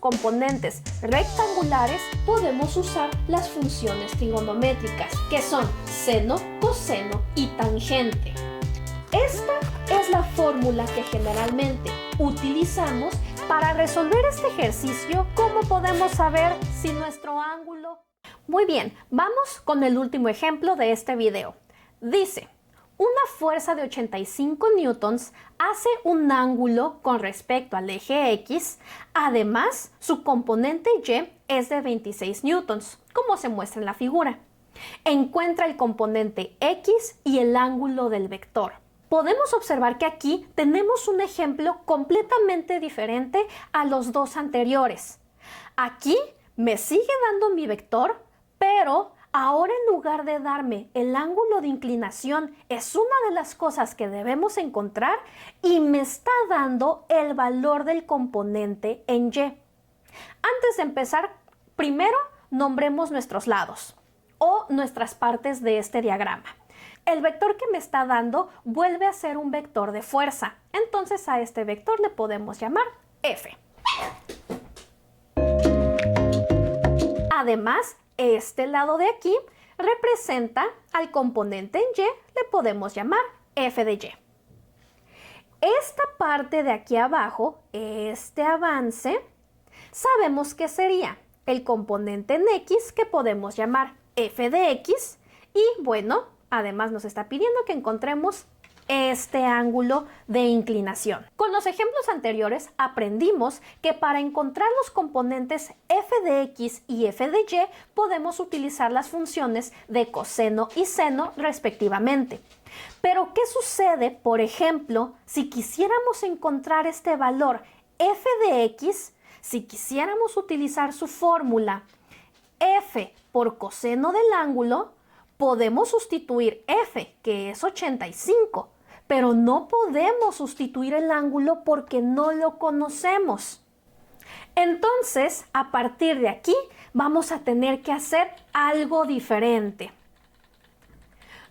componentes rectangulares, podemos usar las funciones trigonométricas, que son seno, coseno y tangente. Esta es la fórmula que generalmente utilizamos para resolver este ejercicio. ¿Cómo podemos saber si nuestro ángulo? Muy bien, vamos con el último ejemplo de este video. Dice, una fuerza de 85 newtons hace un ángulo con respecto al eje X. Además, su componente Y es de 26 newtons, como se muestra en la figura. Encuentra el componente X y el ángulo del vector. Podemos observar que aquí tenemos un ejemplo completamente diferente a los dos anteriores. Aquí me sigue dando mi vector, pero ahora en lugar de darme el ángulo de inclinación, es una de las cosas que debemos encontrar y me está dando el valor del componente en Y. Antes de empezar, primero nombremos nuestros lados o nuestras partes de este diagrama. El vector que me está dando vuelve a ser un vector de fuerza. Entonces a este vector le podemos llamar F. Además, este lado de aquí representa al componente en Y, le podemos llamar F de Y. Esta parte de aquí abajo, este avance, sabemos que sería el componente en X, que podemos llamar F de X, y bueno, además nos está pidiendo que encontremos este ángulo de inclinación. Con los ejemplos anteriores aprendimos que para encontrar los componentes F de X y F de Y podemos utilizar las funciones de coseno y seno respectivamente. Pero ¿qué sucede, por ejemplo, si quisiéramos encontrar este valor F de X, si quisiéramos utilizar su fórmula F por coseno del ángulo? Podemos sustituir F, que es 85, pero no podemos sustituir el ángulo porque no lo conocemos. Entonces, a partir de aquí, vamos a tener que hacer algo diferente.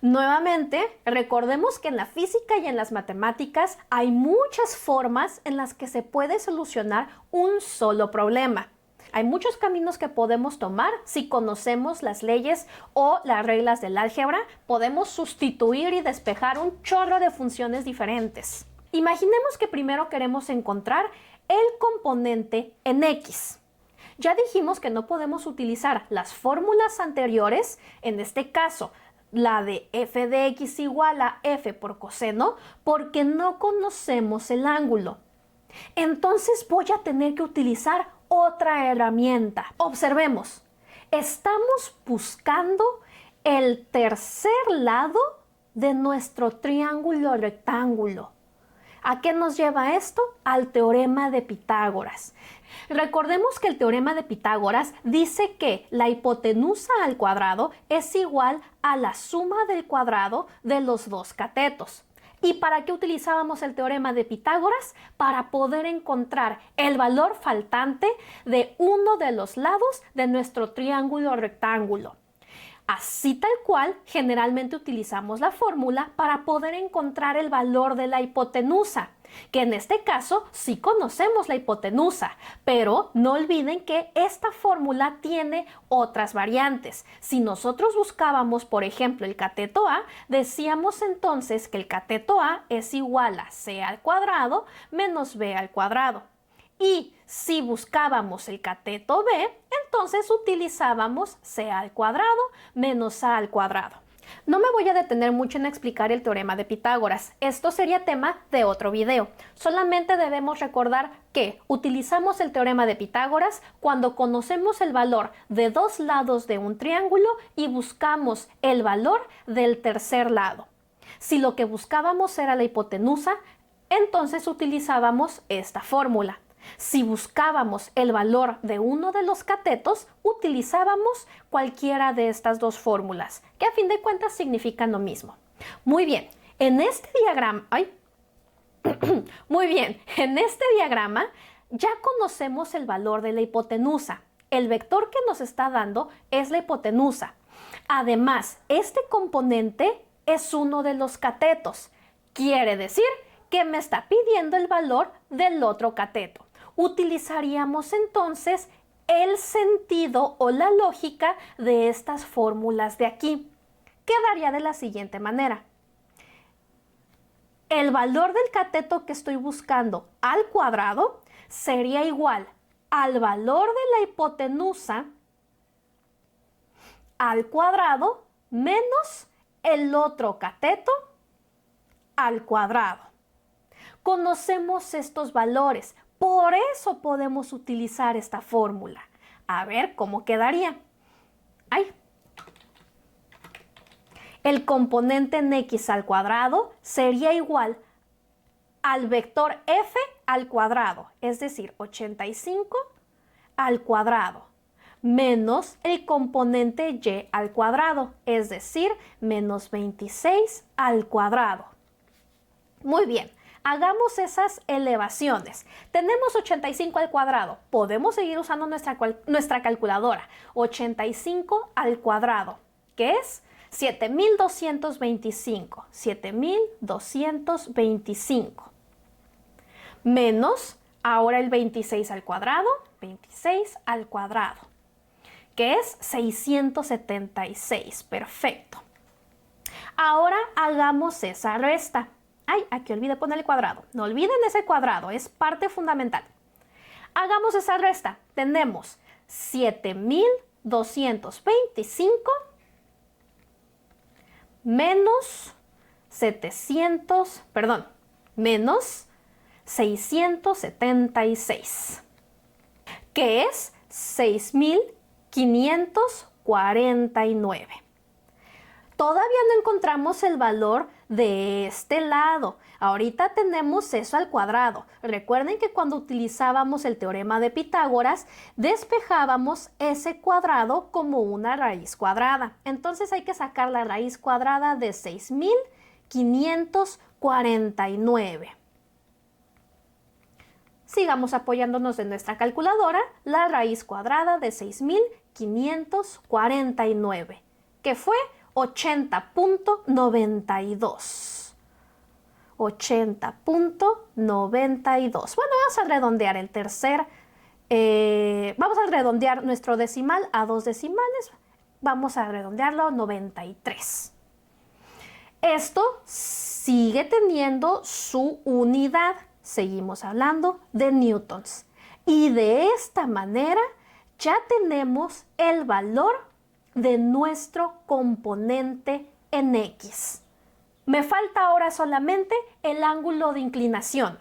Nuevamente, recordemos que en la física y en las matemáticas hay muchas formas en las que se puede solucionar un solo problema. Hay muchos caminos que podemos tomar si conocemos las leyes o las reglas del álgebra. Podemos sustituir y despejar un chorro de funciones diferentes. Imaginemos que primero queremos encontrar el componente en X. Ya dijimos que no podemos utilizar las fórmulas anteriores, en este caso la de f de x igual a f por coseno, porque no conocemos el ángulo. Entonces voy a tener que utilizar otra herramienta. Observemos, estamos buscando el tercer lado de nuestro triángulo rectángulo. ¿A qué nos lleva esto? Al teorema de Pitágoras. Recordemos que el teorema de Pitágoras dice que la hipotenusa al cuadrado es igual a la suma del cuadrado de los dos catetos. ¿Y para qué utilizábamos el teorema de Pitágoras? Para poder encontrar el valor faltante de uno de los lados de nuestro triángulo rectángulo. Así tal cual, generalmente utilizamos la fórmula para poder encontrar el valor de la hipotenusa, que en este caso sí conocemos la hipotenusa, pero no olviden que esta fórmula tiene otras variantes. Si nosotros buscábamos, por ejemplo, el cateto A, decíamos entonces que el cateto A es igual a c al cuadrado menos b al cuadrado. Y si buscábamos el cateto B, entonces utilizábamos c al cuadrado menos a al cuadrado. No me voy a detener mucho en explicar el teorema de Pitágoras. Esto sería tema de otro video. Solamente debemos recordar que utilizamos el teorema de Pitágoras cuando conocemos el valor de dos lados de un triángulo y buscamos el valor del tercer lado. Si lo que buscábamos era la hipotenusa, entonces utilizábamos esta fórmula. Si buscábamos el valor de uno de los catetos, utilizábamos cualquiera de estas dos fórmulas, que a fin de cuentas significan lo mismo. Muy bien, en este diagrama, ya conocemos el valor de la hipotenusa. El vector que nos está dando es la hipotenusa. Además, este componente es uno de los catetos. Quiere decir que me está pidiendo el valor del otro cateto. Utilizaríamos entonces el sentido o la lógica de estas fórmulas de aquí. Quedaría de la siguiente manera. El valor del cateto que estoy buscando al cuadrado sería igual al valor de la hipotenusa al cuadrado menos el otro cateto al cuadrado. Conocemos estos valores, por eso podemos utilizar esta fórmula. A ver cómo quedaría. El componente en x al cuadrado sería igual al vector f al cuadrado, es decir, 85 al cuadrado, menos el componente y al cuadrado, es decir, menos 26 al cuadrado. Muy bien, hagamos esas elevaciones. Tenemos 85 al cuadrado. Podemos seguir usando nuestra calculadora. 85 al cuadrado, que es 7.225. 7.225. Menos, ahora el 26 al cuadrado. 26 al cuadrado, que es 676. Perfecto. Ahora hagamos esa resta. Aquí olvidé poner el cuadrado. No olviden ese cuadrado, es parte fundamental. Hagamos esa resta. Tenemos 7.225 menos 676, que es 6.549. Todavía no encontramos el valor de este lado. Ahorita tenemos eso al cuadrado. Recuerden que cuando utilizábamos el teorema de Pitágoras, despejábamos ese cuadrado como una raíz cuadrada. Entonces hay que sacar la raíz cuadrada de 6.549. Sigamos apoyándonos en nuestra calculadora. La raíz cuadrada de 6.549, que fue 80.92. 80.92. Bueno, vamos a redondear vamos a redondear nuestro decimal a 2 decimales. Vamos a redondearlo a 93. Esto sigue teniendo su unidad. Seguimos hablando de newtons. Y de esta manera ya tenemos el valor de nuestro componente en x. Me falta ahora solamente el ángulo de inclinación.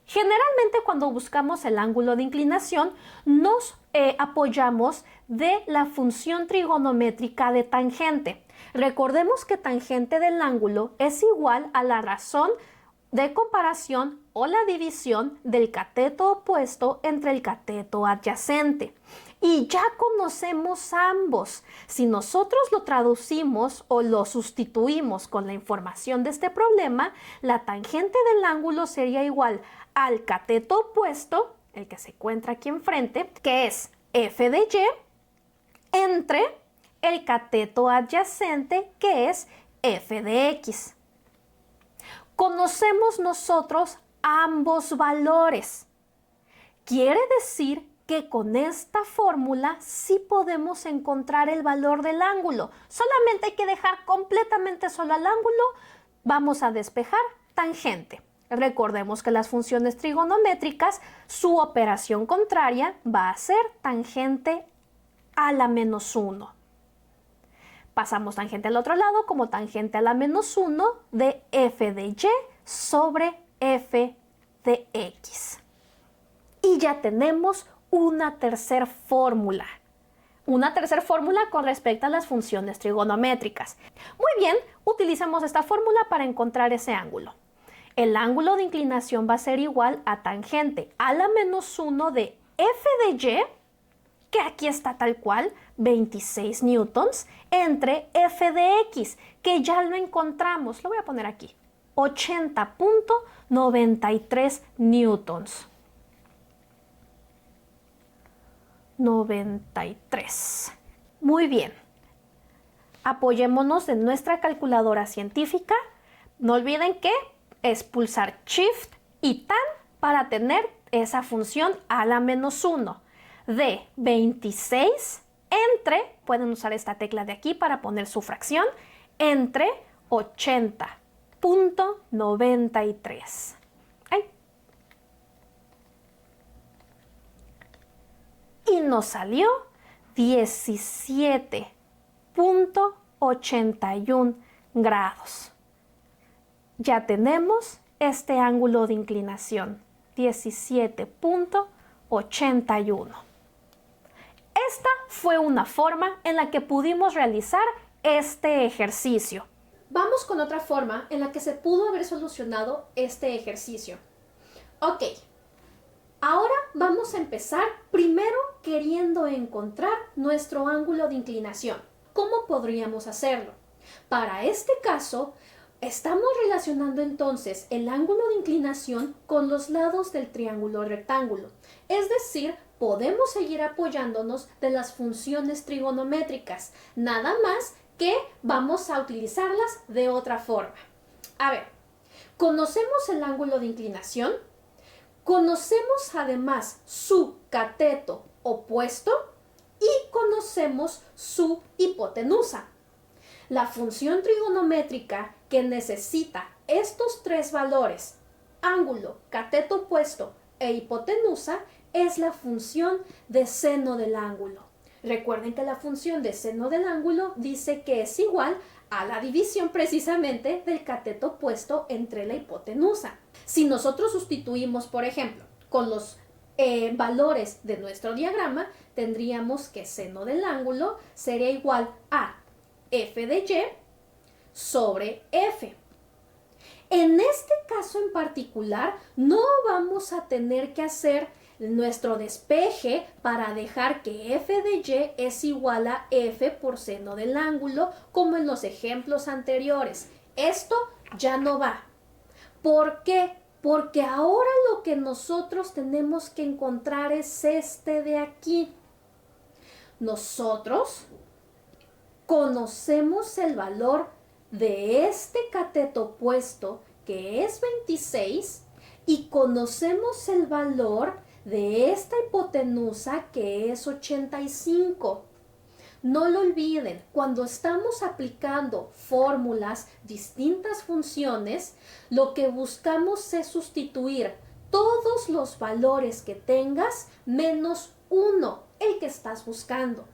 Generalmente cuando buscamos el ángulo de inclinación nos apoyamos de la función trigonométrica de tangente. Recordemos que tangente del ángulo es igual a la razón de comparación o la división del cateto opuesto entre el cateto adyacente. Y ya conocemos ambos. Si nosotros lo traducimos o lo sustituimos con la información de este problema, la tangente del ángulo sería igual al cateto opuesto, el que se encuentra aquí enfrente, que es f de y, entre el cateto adyacente, que es f de x. Conocemos nosotros ambos valores. Quiere decir que con esta fórmula sí podemos encontrar el valor del ángulo. Solamente hay que dejar completamente solo al ángulo. Vamos a despejar tangente. Recordemos que las funciones trigonométricas, su operación contraria va a ser tangente a la menos 1. Pasamos tangente al otro lado como tangente a la menos 1 de f de y sobre f de x. Y ya tenemos una tercera fórmula. Una tercera fórmula con respecto a las funciones trigonométricas. Muy bien, utilicemos esta fórmula para encontrar ese ángulo. El ángulo de inclinación va a ser igual a tangente a la menos 1 de f de y, que aquí está tal cual, 26 newtons, entre f de x, que ya lo encontramos. Lo voy a poner aquí. 80.93 newtons. 93. Muy bien. Apoyémonos en nuestra calculadora científica. No olviden que es pulsar Shift y TAN para tener esa función a la menos 1 de 26 entre, pueden usar esta tecla de aquí para poner su fracción, entre 80.93. Y nos salió 17.81 grados. Ya tenemos este ángulo de inclinación, 17.81. Esta fue una forma en la que pudimos realizar este ejercicio. Vamos con otra forma en la que se pudo haber solucionado este ejercicio. Ok, ahora vamos a empezar primero queriendo encontrar nuestro ángulo de inclinación. ¿Cómo podríamos hacerlo? Para este caso, estamos relacionando entonces el ángulo de inclinación con los lados del triángulo rectángulo. Es decir, podemos seguir apoyándonos de las funciones trigonométricas, nada más que vamos a utilizarlas de otra forma. A ver, conocemos el ángulo de inclinación, conocemos además su cateto opuesto y conocemos su hipotenusa. La función trigonométrica que necesita estos tres valores, ángulo, cateto opuesto e hipotenusa, es la función de seno del ángulo. Recuerden que la función de seno del ángulo dice que es igual a la división precisamente del cateto opuesto entre la hipotenusa. Si nosotros sustituimos, por ejemplo, con los valores de nuestro diagrama, tendríamos que seno del ángulo sería igual a f de y sobre f. En este caso en particular, no vamos a tener que hacer nuestro despeje para dejar que f de y es igual a f por seno del ángulo, como en los ejemplos anteriores. Esto ya no va. ¿Por qué? Porque ahora lo que nosotros tenemos que encontrar es este de aquí. Nosotros conocemos el valor de este cateto opuesto, que es 26, y conocemos el valor de esta hipotenusa, que es 85. No lo olviden, cuando estamos aplicando fórmulas, distintas funciones, lo que buscamos es sustituir todos los valores que tengas menos 1, el que estás buscando.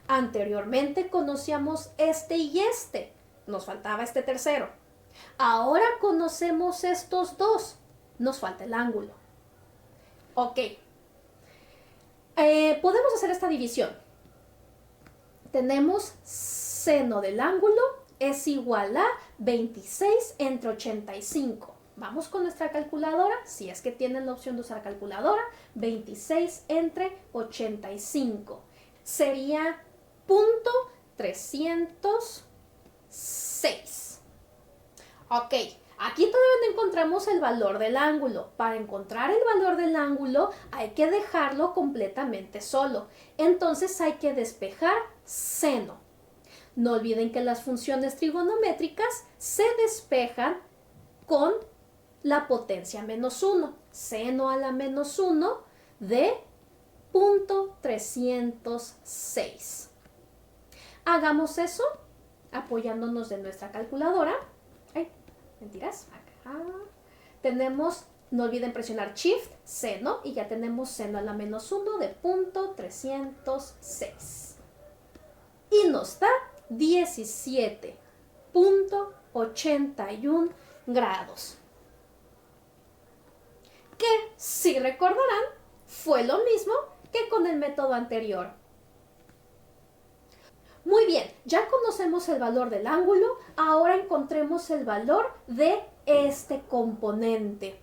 Anteriormente conocíamos este y este, nos faltaba este tercero. Ahora conocemos estos dos, nos falta el ángulo. Ok, podemos hacer esta división. Tenemos seno del ángulo es igual a 26 entre 85. Vamos con nuestra calculadora, si es que tienen la opción de usar calculadora. 26 entre 85 sería .306. Ok, aquí todavía no encontramos el valor del ángulo. Para encontrar el valor del ángulo hay que dejarlo completamente solo. Entonces hay que despejar seno. No olviden que las funciones trigonométricas se despejan con la potencia menos 1. Seno a la menos 1 de .306. Hagamos eso apoyándonos de nuestra calculadora. Ay, mentiras. Acá. Tenemos, no olviden presionar Shift, seno, y ya tenemos seno a la menos 1 de .306. Y nos da 17.81 grados. Que, si recordarán, fue lo mismo que con el método anterior. Muy bien, ya conocemos el valor del ángulo, ahora encontremos el valor de este componente.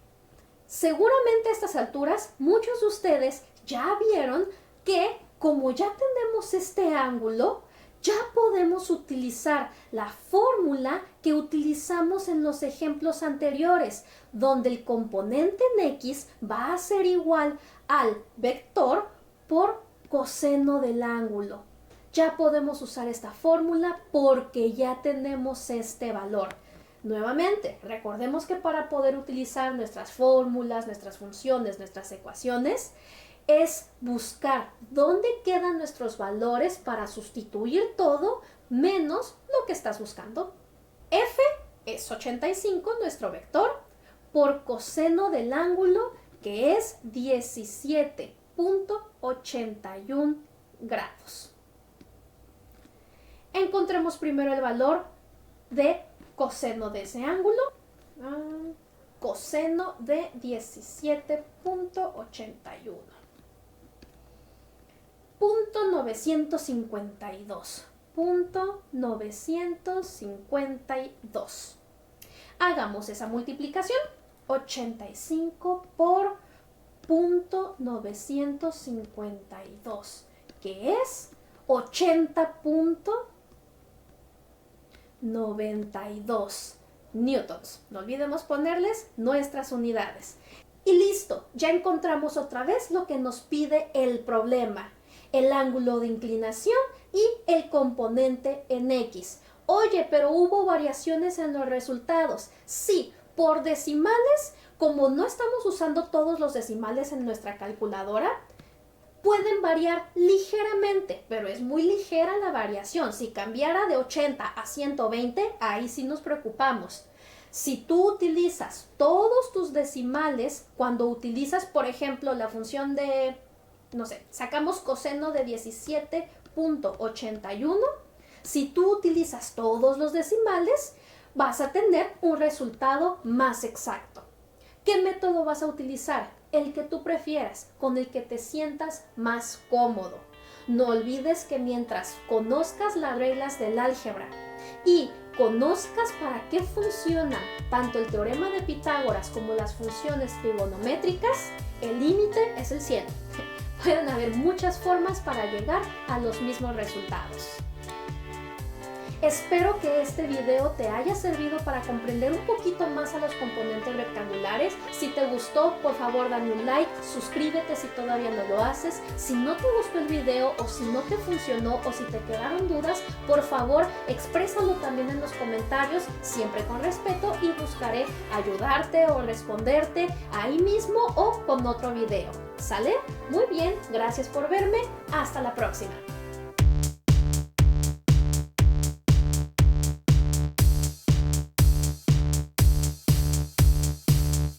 Seguramente a estas alturas muchos de ustedes ya vieron que como ya tenemos este ángulo, ya podemos utilizar la fórmula que utilizamos en los ejemplos anteriores, donde el componente en X va a ser igual al vector por coseno del ángulo. Ya podemos usar esta fórmula porque ya tenemos este valor. Nuevamente, recordemos que para poder utilizar nuestras fórmulas, nuestras funciones, nuestras ecuaciones, es buscar dónde quedan nuestros valores para sustituir todo menos lo que estás buscando. F es 85, nuestro vector, por coseno del ángulo, que es 17.81 grados. Encontremos primero el valor de coseno de ese ángulo. Coseno de 17.81. Punto 952. Punto 952. Hagamos esa multiplicación. 85 por punto 952, que es 80.92 newtons. No olvidemos ponerles nuestras unidades. Y listo, ya encontramos otra vez lo que nos pide el problema. El ángulo de inclinación y el componente en X. Oye, pero hubo variaciones en los resultados. Sí, por decimales, como no estamos usando todos los decimales en nuestra calculadora, pueden variar ligeramente, pero es muy ligera la variación. Si cambiara de 80 a 120, ahí sí nos preocupamos. Si tú utilizas todos tus decimales, cuando utilizas, por ejemplo, la función de, no sé, sacamos coseno de 17.81, si tú utilizas todos los decimales, vas a tener un resultado más exacto. ¿Qué método vas a utilizar? El que tú prefieras, con el que te sientas más cómodo. No olvides que mientras conozcas las reglas del álgebra y conozcas para qué funciona tanto el teorema de Pitágoras como las funciones trigonométricas, el límite es el cielo. Pueden haber muchas formas para llegar a los mismos resultados. Espero que este video te haya servido para comprender un poquito más a los componentes rectangulares. Si te gustó, por favor dame un like, suscríbete si todavía no lo haces. Si no te gustó el video o si no te funcionó o si te quedaron dudas, por favor exprésalo también en los comentarios, siempre con respeto, y buscaré ayudarte o responderte ahí mismo o con otro video. ¿Sale? Muy bien, gracias por verme, hasta la próxima.